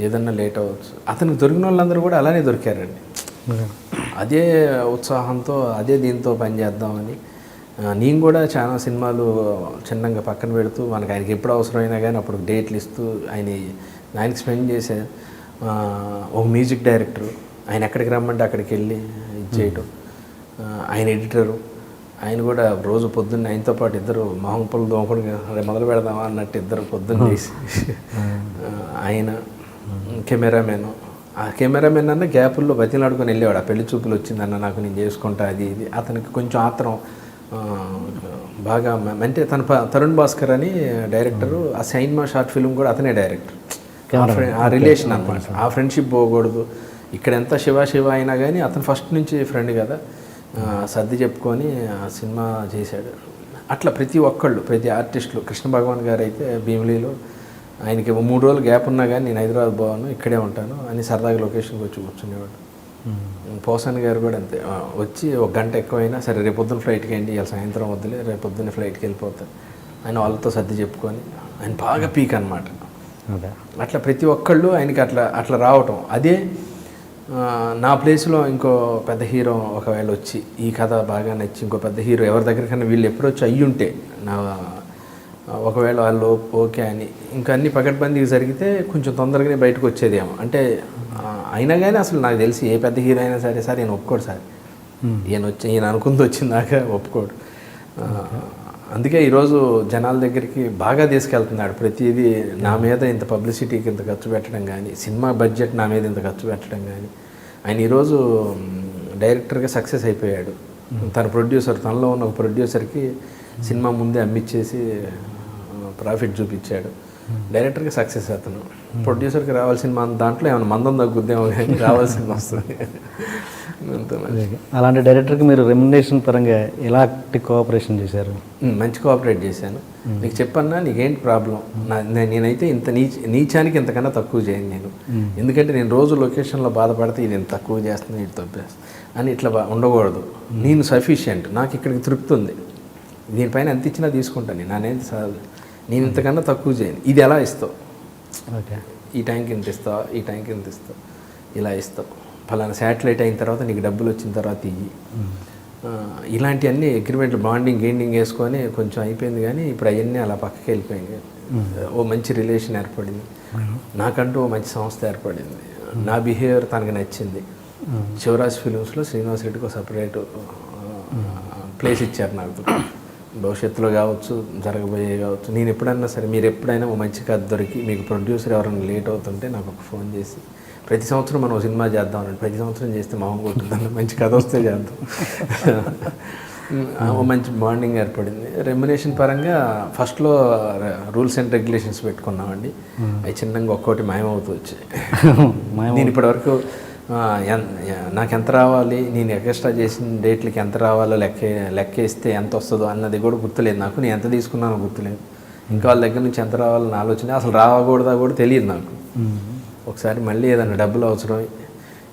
ఏదన్నా లేట్ అవ్వచ్చు. అతనికి దొరికిన వాళ్ళందరూ కూడా అలానే దొరికారండి. అదే ఉత్సాహంతో అదే దీంతో పనిచేద్దామని నేను కూడా చాలా సినిమాలు చిన్నగా పక్కన పెడుతూ మనకి ఆయనకి ఎప్పుడు అవసరమైనా కానీ అప్పుడు డేట్లు ఇస్తూ ఆయనకి స్పెండ్ చేసే ఒక మ్యూజిక్ డైరెక్టరు, ఆయన ఎక్కడికి రమ్మంటే అక్కడికి వెళ్ళి ఇది చేయటం, ఆయన ఎడిటరు, ఆయన కూడా రోజు పొద్దున్న ఆయనతో పాటు ఇద్దరు మొహం పళ్ళు దోమకుడు మొదలు పెడదామా అన్నట్టు ఇద్దరు పొద్దున్న చేసి ఆయన కెమెరామెన్, ఆ కెమెరామెన్ అన్న గ్యాపుల్లో బతిలాడుకొని వెళ్ళేవాడు. ఆ పెళ్లి చూపులు వచ్చిందన్న నాకు, నేను చేసుకుంటా అది ఇది. అతనికి కొంచెం ఆత్రం బాగా. అంటే తరుణ్ భాస్కర్ అని డైరెక్టరు, ఆ సైన్మా షార్ట్ ఫిల్మ్ కూడా అతనే డైరెక్టర్. ఆ రిలేషన్ అన్నమాట, ఆ ఫ్రెండ్షిప్ పోకూడదు. ఇక్కడ ఎంత శివ అయినా కానీ అతను ఫస్ట్ నుంచి ఫ్రెండ్ కదా, సర్ది చెప్పుకొని ఆ సినిమా చేశాడు. అట్లా ప్రతి ఒక్కళ్ళు, ప్రతి ఆర్టిస్టులు, కృష్ణ భగవాన్ గారు అయితే భీమిలీలో ఆయనకి 3 రోజులు గ్యాప్ ఉన్నా కానీ నేను హైదరాబాద్ పోవాను, ఇక్కడే ఉంటాను అని సరదాగా లొకేషన్కి వచ్చి కూర్చునేవాడు. పోసాని గారు కూడా అంతే, వచ్చి 1 గంట ఎక్కువైనా సరే రేపొద్దున ఫ్లైట్కి వెళ్ళి ఇవాళ సాయంత్రం వద్దులే రేపొద్దున్న ఫ్లైట్కి వెళ్ళిపోతాను ఆయన వాళ్ళతో సర్ది చెప్పుకొని. ఆయన బాగా పీక్ అనమాట. అట్లా ప్రతి ఒక్కళ్ళు ఆయనకి అట్లా రావటం. అదే నా ప్లేస్లో ఇంకో పెద్ద హీరో ఒకవేళ వచ్చి ఈ కథ బాగా నచ్చి ఇంకో పెద్ద హీరో ఎవరి దగ్గరికన్నా వీళ్ళు ఎప్పుడు వచ్చి అయ్యుంటే ఒకవేళ వాళ్ళు ఓకే అని ఇంకా అన్ని పకడ్బందీకి జరిగితే కొంచెం తొందరగానే బయటకు వచ్చేదేమో. అంటే అయినా కానీ అసలు నాకు తెలిసి ఏ పెద్ద హీరో అయినా సరే సార్ ఈయన ఒప్పుకోడు సార్, ఈయన అనుకుంది వచ్చిందాక ఒప్పుకోడు. అందుకే ఈరోజు జనాల దగ్గరికి బాగా తీసుకెళ్తున్నాడు. ప్రతిదీ నా మీద ఇంత పబ్లిసిటీకి ఇంత ఖర్చు పెట్టడం కానీ, సినిమా బడ్జెట్ నా మీద ఇంత ఖర్చు పెట్టడం కానీ. ఆయన ఈరోజు డైరెక్టర్గా సక్సెస్ అయిపోయాడు. తన ప్రొడ్యూసర్, తనలో ఉన్న ఒక ప్రొడ్యూసర్కి సినిమా ముందే అమ్మిచ్చేసి ప్రాఫిట్ చూపించాడు. డైరెక్టర్కి సక్సెస్ అతను. ప్రొడ్యూసర్కి రావాల్సిన దాంట్లో ఏమైనా మందం తగ్గుద్దేమో కానీ రావాల్సింది వస్తుంది. అలాంటి డైరెక్టర్కి మీరు రెమ్యునరేషన్ పరంగా ఎలాంటి కోఆపరేషన్ చేశారు? మంచి కోఆపరేట్ చేశాను. నీకు చెప్పన్నా నీకేంటి ప్రాబ్లం, నేనైతే ఇంత నీచానికి ఇంతకన్నా తక్కువ చేయను నేను. ఎందుకంటే నేను రోజు లొకేషన్లో బాధపడితే ఇది ఇంత తక్కువ చేస్తున్నాను, ఇది తప్పేస్తాను అని ఇట్లా ఉండకూడదు. నేను సఫిషియెంట్, నాకు ఇక్కడికి తృప్తి ఉంది, దీనిపైన ఎంత ఇచ్చినా తీసుకుంటాను నేను ఇంతకన్నా తక్కువ చేయను. ఇది ఎలా ఇస్తావు, ఈ టైంకి ఇంత ఇస్తావు, ఈ టైంకి ఇంత ఇస్తావు, ఇలా ఇస్తావు, ఫలానా శాటిలైట్ అయిన తర్వాత నీకు డబ్బులు వచ్చిన తర్వాత ఇవి, ఇలాంటివన్నీ అగ్రిమెంట్లు బాండింగ్ వేసుకొని కొంచెం అయిపోయింది. కానీ ఇప్పుడు అవన్నీ అలా పక్కకి వెళ్ళిపోయింది. ఓ మంచి రిలేషన్ ఏర్పడింది, నాకంటూ ఓ మంచి సంస్థ ఏర్పడింది, నా బిహేవియర్ తనకు నచ్చింది. శివరాజ్ ఫిలిమ్స్లో శ్రీనివాస్ రెడ్డికి ఒక సపరేట్ ప్లేస్ ఇచ్చారు నాకు. భవిష్యత్తులో కావచ్చు, జరగబోయే కావచ్చు, నేను ఎప్పుడన్నా సరే మీరు ఎప్పుడైనా ఓ మంచి కథ దొరికి మీకు ప్రొడ్యూసర్ ఎవరైనా లేట్ అవుతుంటే నాకు ఒక ఫోన్ చేసి ప్రతి సంవత్సరం మనం సినిమా చేద్దాం అన్నట్టు, ప్రతి సంవత్సరం చేస్తే మొహం కొట్టుందన్న, మంచి కథ వస్తే చేద్దాం. ఓ మంచి బాండింగ్ ఏర్పడింది. రెమ్యునరేషన్ పరంగా ఫస్ట్లో రూల్స్ అండ్ రెగ్యులేషన్స్ పెట్టుకున్నామండి. అవి చిన్నగా ఒక్కోటి మాయమవుతూ వచ్చాయి. నేను ఇప్పటివరకు నాకు ఎంత రావాలి, నేను ఎక్స్ట్రా చేసిన డేట్లకి ఎంత రావాలో లెక్కేస్తే ఎంత వస్తుందో అన్నది కూడా గుర్తులేదు నాకు. నేను ఎంత తీసుకున్నానో గుర్తులేదు. ఇంకా వాళ్ళ దగ్గర నుంచి ఎంత రావాలని ఆలోచన, అసలు రావకూడదా కూడా తెలియదు నాకు. ఒకసారి మళ్ళీ ఏదన్నా డబ్బులు అవసరం,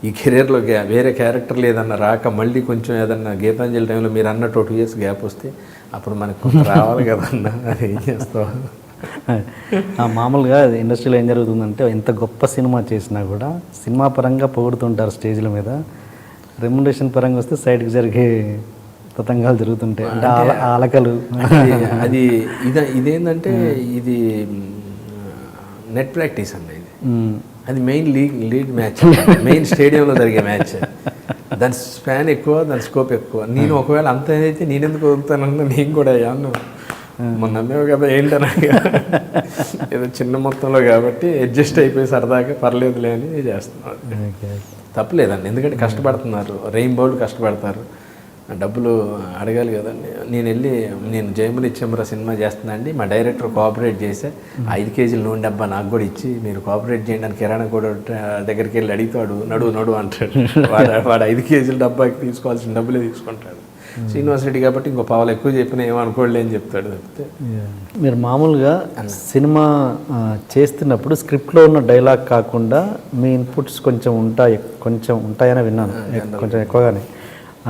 ఈ కెరీర్లో వేరే క్యారెక్టర్లు ఏదన్నా రాక మళ్ళీ కొంచెం ఏదన్నా గీతాంజలి టైంలో మీరు అన్నట్టు 2 years గ్యాప్ వస్తే అప్పుడు మనకు కొంత రావాలి కదన్నా, అది ఏం చేస్తావు. మామూలుగా ఇండస్ట్రీలో ఏం జరుగుతుందంటే ఎంత గొప్ప సినిమా చేసినా కూడా సినిమా పరంగా పొగుడుతుంటారు స్టేజ్ల మీద, రెమ్యునరేషన్ పరంగా వస్తే సైడ్కి జరిగే తతంగాలు జరుగుతుంటాయి, అంటే ఆలకలు. అది ఇదేంటంటే ఇది నెట్ ప్రాక్టీస్ అండి. అది మెయిన్ లీగ్ మ్యాచ్, మెయిన్ స్టేడియంలో జరిగే మ్యాచ్. దాని స్పాన్ ఎక్కువ, దాని స్కోప్ ఎక్కువ. నేను ఒకవేళ అంత అయితే నేనెందుకు వదులుతానన్నా, నేను కూడా అయ్యాను మొన్న అమ్మేవు కదా ఏంటన్నా, ఏదో చిన్న మొత్తంలో కాబట్టి అడ్జస్ట్ అయిపోయి సరదాగా పర్లేదులే అని చేస్తున్నాను. తప్పలేదండి, ఎందుకంటే కష్టపడుతున్నారు, రెయిన్బోలు కష్టపడతారు, డబ్బులు అడగాలి కదండి. నేను జయములు ఇచ్చేమరా సినిమా చేస్తున్నా అండి, మా డైరెక్టర్ కోఆపరేట్ చేస్తే 5 kg నూనె డబ్బా నాకు కూడా ఇచ్చి మీరు కోఆపరేట్ చేయండి అని కిరాణా కూడా దగ్గరికి వెళ్ళి అడిగితాడు, నడు అంటాడు. వాడు 5 kg డబ్బాకి తీసుకోవాల్సిన డబ్బులే తీసుకుంటాడు. శ్రీనివాస్ రెడ్డి కాబట్టి ఇంకో పావులు ఎక్కువ చెప్పినా ఏమనుకోలే అని చెప్తాడు తప్పితే. మీరు మామూలుగా సినిమా చేస్తున్నప్పుడు స్క్రిప్ట్లో ఉన్న డైలాగ్ కాకుండా మీ ఇన్పుట్స్ కొంచెం ఉంటాయని విన్నాను, కొంచెం ఎక్కువగానే.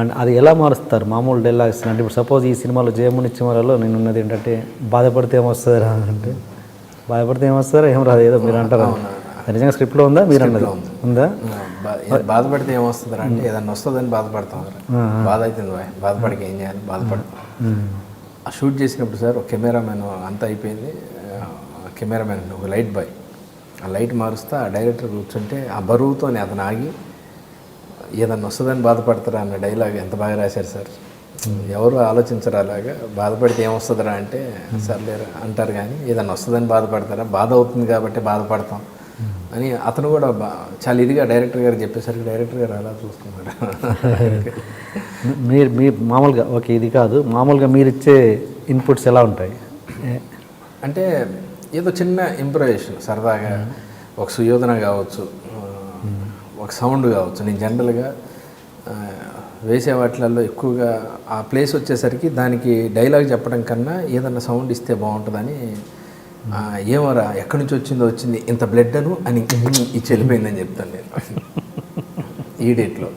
అండ్ అది ఎలా మారుస్తారు మామూలు డైలాగ్స్? అంటే ఇప్పుడు సపోజ్ ఈ సినిమాలో జయముని చివరలో నేను ఉన్నది ఏంటంటే బాధపడితే ఏమొస్తుందా అంటే, బాధపడితే ఏమొస్తారా ఏం రాదు, ఏదో మీరు అంటారా? అది నిజంగా స్క్రిప్ట్లో ఉందా మీరు అన్నది ఉంది. ఉందా? బాధపడితే ఏమొస్తుందిరా అంటే ఏదన్నా వస్తుందని బాధపడతాం. బాధ అవుతుంది బాధపడికి ఏం చేయాలి, బాధపడతాం. ఆ షూట్ చేసినప్పుడు సార్ ఒక కెమెరామెన్ అంతా అయిపోయింది, కెమెరామెన్ ఒక లైట్ బాయ్ ఆ లైట్ మారుస్తా ఆ డైరెక్టర్ కూర్చుంటే ఆ బరువుతోనే అతను ఆగి ఏదన్నా వస్తుందని బాధపడతారా అన్న డైలాగ్ ఎంత బాగా రాశారు సార్. ఎవరు ఆలోచించరు అలాగా, బాధపడితే ఏమొస్తుందిరా అంటే సర్లేరా అంటారు, కానీ ఏదన్నా వస్తుందని బాధపడతారా, బాధ అవుతుంది కాబట్టి బాధపడతాం అని అతను కూడా చాలా ఇదిగా డైరెక్టర్ గారు చెప్పేసరికి డైరెక్టర్ గారు అలా చూస్తున్నారు. మీరు మామూలుగా ఓకే ఇది కాదు, మామూలుగా మీరు ఇచ్చే ఇన్పుట్స్ ఎలా ఉంటాయి? అంటే ఏదో చిన్న ఇంప్రూవేషన్ సరదాగా ఒక సుయోధన కావచ్చు, ఒక సౌండ్ కావచ్చు. నేను జనరల్గా వేసే వాటిలలో ఎక్కువగా ఆ ప్లేస్ వచ్చేసరికి దానికి డైలాగ్ చెప్పడం కన్నా ఏదన్నా సౌండ్ ఇస్తే బాగుంటుందని, ఏమోరా ఎక్కడి నుంచి వచ్చింది ఇంత బ్లడ్ అని ఇచ్చి వెళ్ళిపోయిందని చెప్తాను నేను. ఈడేట్లో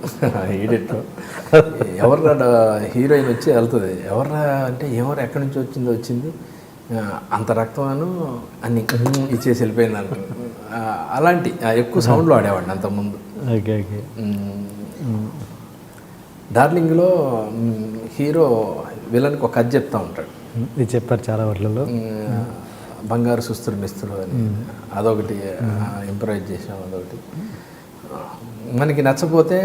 ఎవర్రా హీరోయిన్ వచ్చి వెళ్తుంది, ఎవర్రా అంటే ఏమోరా ఎక్కడి నుంచి వచ్చింది అంత రక్తమను అన్ని ఇచ్చేసి వెళ్ళిపోయింది అంట. అలాంటి ఎక్కువ సౌండ్లో ఆడేవాడిని అంతకుముందు. Okay okay. డార్లింగ్లో హీరో విలన్కి ఒక కథ చెప్తూ ఉంటాడు. ఇది చెప్పారు చాలా వాటిలలో. బంగారు సుస్తులు మిస్తులు అని అదొకటి ఇంప్రూవైజ్ చేసాం. అదొకటి మనకి నచ్చపోతే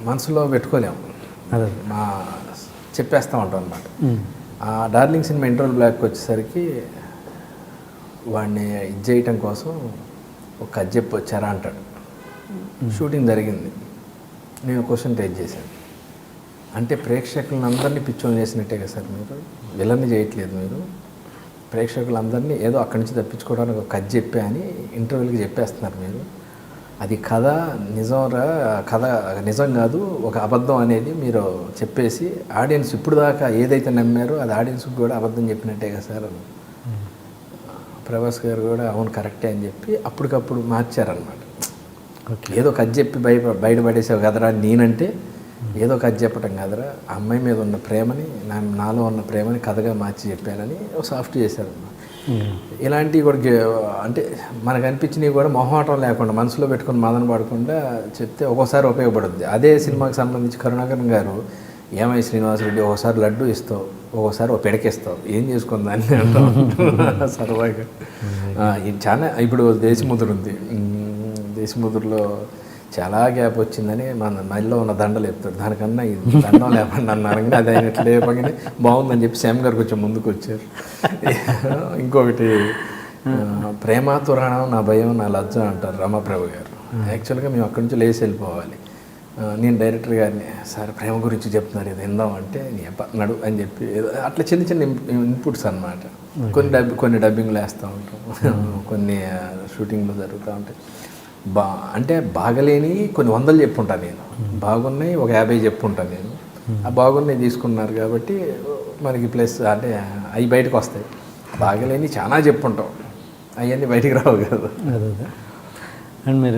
మనసులో పెట్టుకోలేము, చెప్పేస్తూ ఉంటాం అనమాట. ఆ డార్లింగ్ సినిమా ఇంటర్వల్ బ్లాక్కి వచ్చేసరికి వాడిని ఇది చేయటం కోసం ఒక కథ చెప్పి వచ్చారా అంటాడు. షూటింగ్ జరిగింది, నేను క్వశ్చన్ రేజ్ చేశాను. అంటే ప్రేక్షకులను అందరినీ పిచ్చోని చేసినట్టే కదా సార్, మీరు విలన్ని చేయట్లేదు, మీరు ప్రేక్షకులందరినీ ఏదో అక్కడి నుంచి తప్పించుకోవడానికి ఒక కథ చెప్పే అని ఇంటర్వ్యూలకి చెప్పేస్తున్నారు మీరు. అది కథ నిజంరా, కథ నిజం కాదు, ఒక అబద్ధం అనేది మీరు చెప్పేసి ఆడియన్స్ ఇప్పుడు దాకా ఏదైతే నమ్మారో అది ఆడియన్స్కి కూడా అబద్ధం చెప్పినట్టే కదా సార్. ప్రభాస్ గారు కూడా అవును కరెక్టే అని చెప్పి అప్పటికప్పుడు మార్చారనమాట. ఏదో కథ చెప్పి బయటపడేసావు కదరా నేనంటే, ఏదో కథ చెప్పటం కదరా, ఆ అమ్మాయి మీద ఉన్న ప్రేమని నాలో ఉన్న ప్రేమని కథగా మార్చి చెప్పానని సాఫ్ట్ చేశారన్నమాట. ఇలాంటివి కూడా అంటే మనకు అనిపించినవి కూడా మొహమాటం లేకుండా మనసులో పెట్టుకుని మదన పడకుండా చెప్తే ఒక్కోసారి ఉపయోగపడుద్ది. అదే సినిమాకి సంబంధించి కరుణాకరన్ గారు ఏమై శ్రీనివాసరెడ్డి ఒకసారి లడ్డు ఇస్తావు, ఒక్కోసారి ఒక పిడకిస్తావు, ఏం చేసుకుంది దాన్ని అంటాం సరదాగా. ఇది చాలా ఇప్పుడు దేశముద్ర ఉంది, దేశముద్రలో చాలా గ్యాప్ వచ్చిందని మన మధ్యలో ఉన్న దండలు చెప్తాడు, దానికన్నా ఇది దండం లేపండి అన్నారు. కానీ అది ఆయన ఎట్లా లేపగానే బాగుందని చెప్పి శ్యామ్ గారు కొంచెం ముందుకు వచ్చారు. ఇంకొకటి ప్రేమాతురాణం నా భయం నా లజ్జ అంటారు రమాప్రభు గారు. యాక్చువల్గా మేము అక్కడి నుంచి లేచి వెళ్ళిపోవాలి. నేను డైరెక్టర్ గారిని సార్ ప్రేమ గురించి చెప్తున్నారు ఇది విందాం అంటే నడు అని చెప్పి అట్లా చిన్న చిన్న ఇన్పుట్స్ అన్నమాట. కొన్ని డబ్బింగ్లు వేస్తూ ఉంటాం, కొన్ని షూటింగ్లో జరుగుతూ ఉంటాయి. అంటే బాగలేని కొన్ని వందలు చెప్పుంటాను నేను, బాగున్నాయి ఒక 50 చెప్పుంటాను నేను. ఆ బాగున్నాయి తీసుకున్నారు కాబట్టి మనకి ప్లస్ అంటే అవి బయటకు వస్తాయి. బాగలేని చాలా చెప్పుంటాం, అవన్నీ బయటికి రావు కదా. అండ్ మీరు